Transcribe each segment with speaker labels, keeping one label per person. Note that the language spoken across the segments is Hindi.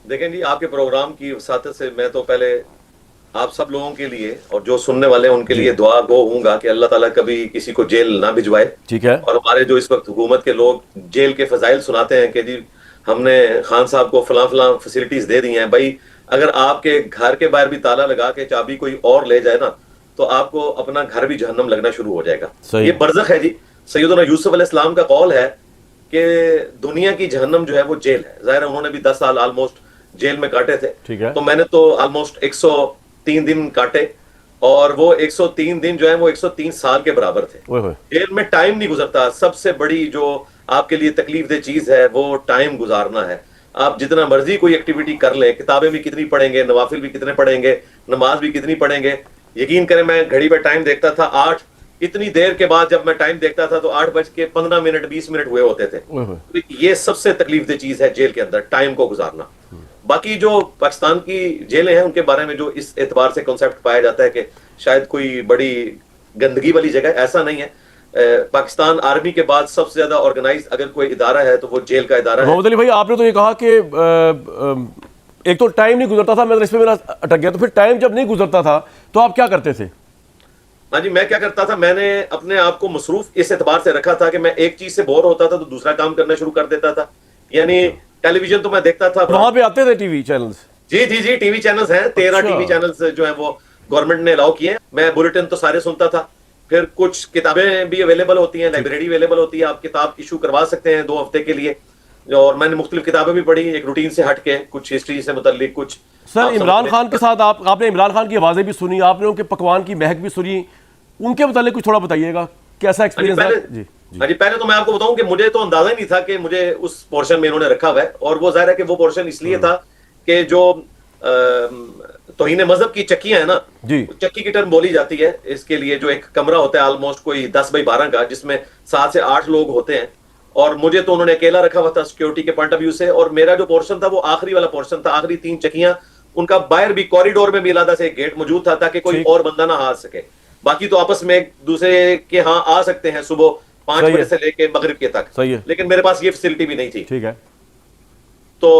Speaker 1: देखें जी, आपके प्रोग्राम की वसातत से मैं तो पहले आप सब लोगों के लिए और जो सुनने वाले हैं उनके
Speaker 2: जी।
Speaker 1: लिए दुआ गो हूंगा कि अल्लाह ताला कभी किसी को जेल ना भिजवाए।
Speaker 2: ठीक है।
Speaker 1: और हमारे जो इस वक्त हुकूमत के लोग जेल के फजाइल सुनाते हैं कि जी हमने खान साहब को फलां फलां फैसिलिटीज दे दी हैं, भाई अगर आपके घर के बाहर भी ताला लगा के चाबी कोई और ले जाए ना, तो आपको अपना घर भी जहन्नम लगना शुरू हो जाएगा। ये
Speaker 2: सही।
Speaker 1: बरज़ख है जी। सैयदना यूसुफ अलैहिस्सलाम का कौल है कि दुनिया की जहन्नम जो है वो जेल है। जाहिर है उन्होंने भी 10 साल ऑलमोस्ट जेल में काटे थे।
Speaker 2: ठीक है।
Speaker 1: तो मैंने तो ऑलमोस्ट 103 दिन काटे, और वो 103 दिन जो है वो 103 साल के बराबर थे।
Speaker 2: ओए होए।
Speaker 1: जेल में टाइम नहीं गुजरता। सबसे बड़ी जो आपके लिए तकलीफ दे चीज है वो टाइम गुजारना है। आप जितना मर्जी कोई एक्टिविटी कर लें, किताबें भी कितनी पढ़ेंगे, नवाफिल भी कितने पढ़ेंगे, नमाज भी कितनी पढ़ेंगे, यकीन करें मैं घड़ी पे टाइम देखता था 8, इतनी देर के बाद जब मैं टाइम देखता था तो 8:15 20 मिनट हुए होते थे।
Speaker 2: ओए होए।
Speaker 1: तो ये सबसे तकलीफ दे चीज है जेल के अंदर, टाइम को गुजारना। बाकी जो पाकिस्तान की जेलें हैं उनके बारे में जो इस एतबार से कॉन्सेप्ट पाया जाता है कि शायद कोई बड़ी गंदगी वाली जगह, ऐसा नहीं है। पाकिस्तान आर्मी के बाद सबसे ज्यादा ऑर्गेनाइज अगर कोई इदारा है तो वो जेल का इदारा है।
Speaker 2: मोहम्मद अली भाई, आपने तो ये कहा कि एक तो टाइम नहीं गुजरता था, मैं इस पे मेरा अटक गया। तो फिर टाइम जब नहीं गुजरता था तो आप क्या करते थे?
Speaker 1: हाँ जी, मैं क्या करता था, मैंने अपने आप को मसरूफ इस एतबार से रखा था कि मैं एक चीज से बोर होता था तो दूसरा काम करना शुरू कर देता था। यानी टेलीविजन तो मैं देखता था।
Speaker 2: वहां पे आते थे टीवी चैनल्स?
Speaker 1: जी जी जी, टीवी चैनल्स हैं, 13
Speaker 2: अच्छा।
Speaker 1: टीवी चैनल्स जो हैं वो गवर्नमेंट ने अलाउ किए हैं। मैं बुलेटिन तो सारे सुनता था। फिर कुछ किताबें भी अवेलेबल होती हैं, लाइब्रेरी अवेलेबल होती है, आप किताब इशू करवा सकते हैं 2 हफ्ते के लिए। और मैंने मुख्तलिफ किताबें भी पढ़ी, एक रूटीन से हट के, कुछ हिस्ट्री से मुतल्लिक, कुछ
Speaker 2: सर, इमरान खान के साथ आपने इमरान खान की आवाज़ें भी सुनी, आपने उनके पकवान की महक भी सुनी, उनके मुतालिक कुछ थोड़ा बताइएगा, कैसा एक्सपीरियंस है? जी जी।
Speaker 1: हाँ जी, पहले तो मैं आपको बताऊं कि मुझे तो अंदाजा ही नहीं था कि मुझे उस पोर्शन में इन्होंने रखा हुआ है। और वो जाहिर है कि वो पोर्शन इसलिए था कि जो तौहीन मजहब की चक्कियां है ना
Speaker 2: जी।
Speaker 1: चक्की की टर्म बोली जाती है इसके लिए, जो एक कमरा होता है ऑलमोस्ट कोई 10x12 का, जिसमें 7 से 8 लोग होते हैं। और मुझे तो उन्होंने अकेला रखा हुआ था सिक्योरिटी के पॉइंट ऑफ व्यू से। और मेरा जो पोर्शन था वो आखिरी वाला पोर्शन था, आखिरी 3 चक्कियां, उनका बाहर भी कॉरिडोर में भी अलग से एक गेट मौजूद था ताकि कोई
Speaker 2: ठीक।
Speaker 1: और बंदा ना आ सके। बाकी तो आपस में एक दूसरे के यहाँ आ सकते हैं सुबह 5
Speaker 2: सही
Speaker 1: बजे
Speaker 2: है।
Speaker 1: से लेके मगरिब के तक।
Speaker 2: सही है।
Speaker 1: लेकिन मेरे पास ये फैसिलिटी भी नहीं थी।
Speaker 2: ठीक है।
Speaker 1: तो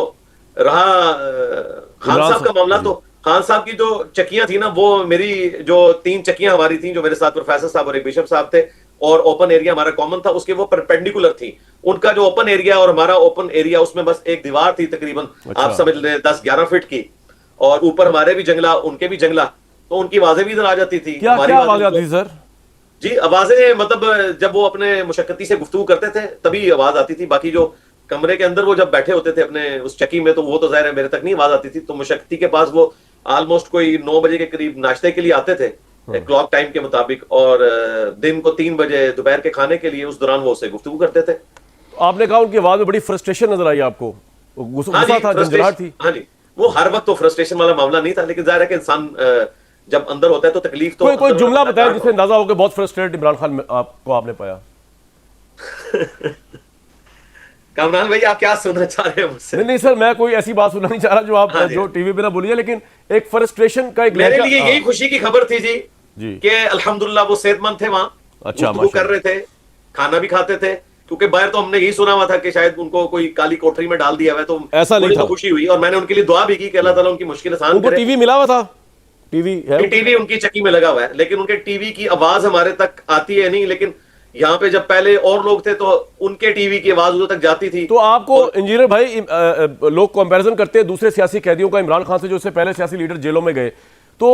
Speaker 1: रहा खान
Speaker 2: इमरान
Speaker 1: साहब का मामला,
Speaker 2: जी।
Speaker 1: तो खान साहब की जो चक्कियां थी ना, वो मेरी जो 3 चक्कियां हमारी थी, जो मेरे साथ प्रोफेसर साहब और एक बिशप साहब थे, और ओपन एरिया हमारा कॉमन था, उसके वो परपेंडिकुलर थी। उनका जो ओपन एरिया और हमारा ओपन एरिया, उसमें बस एक दीवार थी तकरीबन,
Speaker 2: अच्छा।
Speaker 1: आप समझ लें 10-11 फीट की। और ऊपर हमारे भी जंगला, उनके भी जंगला, तो उनकी आवाजें भी इधर आ जाती थी।
Speaker 2: क्या
Speaker 1: हमारी
Speaker 2: क्या आवाज़
Speaker 1: आवाजें
Speaker 2: आती थी सर?
Speaker 1: जी, आवाजें मतलब जब वो अपने मुशक्कती से गुफ्तगू करते थे तभी आवाज आती थी। बाकी जो कमरे के अंदर वो जब बैठे होते थे अपने उस चक्की में, तो वो तो जाहिर है मेरे तक नहीं आवाज आती थी। तो मुशक्कती के पास वो ऑलमोस्ट कोई 9 बजे के करीब नाश्ते के लिए आते थे क्लॉक टाइम के मुताबिक, और दिन को 3 बजे दोपहर के खाने के लिए, उस दौरान वो उससे गुफ्तगू करते थे।
Speaker 2: आपने कहा उनकी आवाज़ में बड़ी फ्रस्ट्रेशन नजर आई आपको,
Speaker 1: हाँ जी,
Speaker 2: गुस्सा था, झंझलाहट थी?
Speaker 1: हाँ जी, वो हर वक्त तो फ्रस्ट्रेशन वाला मामला नहीं था, लेकिन जाहिर है कि इंसान जब अंदर होता है तो तकलीफ तो
Speaker 2: कोई
Speaker 1: अंदर
Speaker 2: जुमला बताया
Speaker 1: होता
Speaker 2: जिससे अंदाजा हो कि बहुत फ्रस्ट्रेटेड इमरान खान आपको आपने पाया?
Speaker 1: कामरान भाई, आप क्या सुनना चाह रहे हैं मुझसे?
Speaker 2: नहीं नहीं सर, मैं कोई ऐसी बात सुनना नहीं चाह रहा जो आप
Speaker 1: हाँ जी।
Speaker 2: जो टीवी पे ना बोलिए, लेकिन एक फ्रस्ट्रेशन का एक
Speaker 1: मेरे
Speaker 2: लहजा-
Speaker 1: लिए यही खुशी की खबर थी जी
Speaker 2: जी।
Speaker 1: कि अल्हम्दुलिल्लाह वो सेहतमंद थे वहां,
Speaker 2: अच्छा,
Speaker 1: गुफ्तगू कर
Speaker 2: माशाल्लाह।
Speaker 1: रहे थे, खाना भी खाते थे। क्योंकि बाहर तो हमने यही सुना हुआ था कि शायद उनको कोई काली कोठरी में डाल दिया हुआ है, तो
Speaker 2: ऐसा नहीं
Speaker 1: मुझे तो
Speaker 2: था।
Speaker 1: खुशी हुई और मैंने उनके लिए दुआ भी की कि अल्लाह ताला उनकी मुश्किल आसान
Speaker 2: उनको
Speaker 1: करे।
Speaker 2: टीवी मिला हुआ था? टीवी है?
Speaker 1: टीवी उनकी चक्की में लगा हुआ है, लेकिन उनके टीवी की आवाज हमारे तक आती है नहीं। लेकिन यहाँ पे जब पहले और लोग थे तो उनके टीवी की आवाज उधर तक जाती थी।
Speaker 2: तो आपको इंजीनियर भाई, लोग कंपैरिजन करते हैं दूसरे सियासी कैदियों का इमरान खान से, जो इससे पहले सियासी लीडर जेलों में गए, तो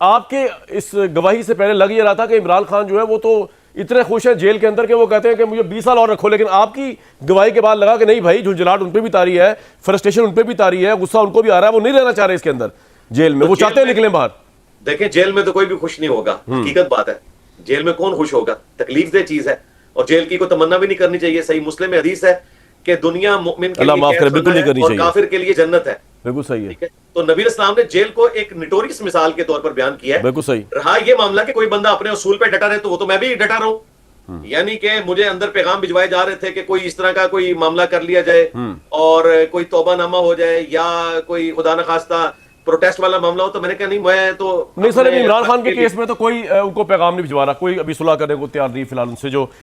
Speaker 2: आपके इस गवाही से पहले लग ये रहा था कि इमरान खान जो है वो तो इतने खुश हैं जेल के अंदर कि वो कहते हैं कि मुझे 20 साल और रखो। लेकिन आपकी गवाही के बाद लगा कि नहीं भाई, झुंझलाहट उन पर भी तारी है, फ्रस्ट्रेशन उन पर भी तारी है, गुस्सा उनको भी आ रहा है, वो नहीं रहना चाह रहे इसके अंदर जेल में, वो चाहते हैं निकले बाहर।
Speaker 1: देखें, जेल में तो कोई भी खुश नहीं होगा, हकीकत बात है। जेल में कौन खुश होगा? तकलीफ दे चीज है, और जेल की कोई तमन्ना भी नहीं करनी चाहिए। सही मुस्लिम में हदीस है कि दुनिया मुमिन के
Speaker 2: अल्लाह
Speaker 1: लिए
Speaker 2: माफ करे, बिल्कुल नहीं
Speaker 1: कैद
Speaker 2: करनी
Speaker 1: और
Speaker 2: चाहिए।
Speaker 1: काफिर के लिए जन्नत है।
Speaker 2: बिल्कुल सही है।
Speaker 1: ठीक है, तो नबी इस्लाम ने जेल को एक निटोरियस मिसाल के तौर पर बयान किया है।
Speaker 2: बिल्कुल सही।
Speaker 1: रहा ये मामला कि कोई बंदा अपने उसूल पे डटा रहे, तो वो तो मैं भी डटा रहा हूं। यानी कि मुझे अंदर पैगाम भिजवाए जा रहे थे कि कोई इस तरह का कोई मामला कर लिया जाए और कोई तौबानामा हो जाए, या कोई खुदा न खास्ता प्रोटेस्ट वाला मामला हो। तो मैंने कहा नहीं, मैं तो
Speaker 2: नहीं सर,
Speaker 1: अपने
Speaker 2: इमरान खान के
Speaker 1: लिए-
Speaker 2: केस में तो कोई उनको पैगाम नहीं भिजवा रहा, कोई अभी सुलह करने को तैयार नहीं फिलहाल उनसे, जो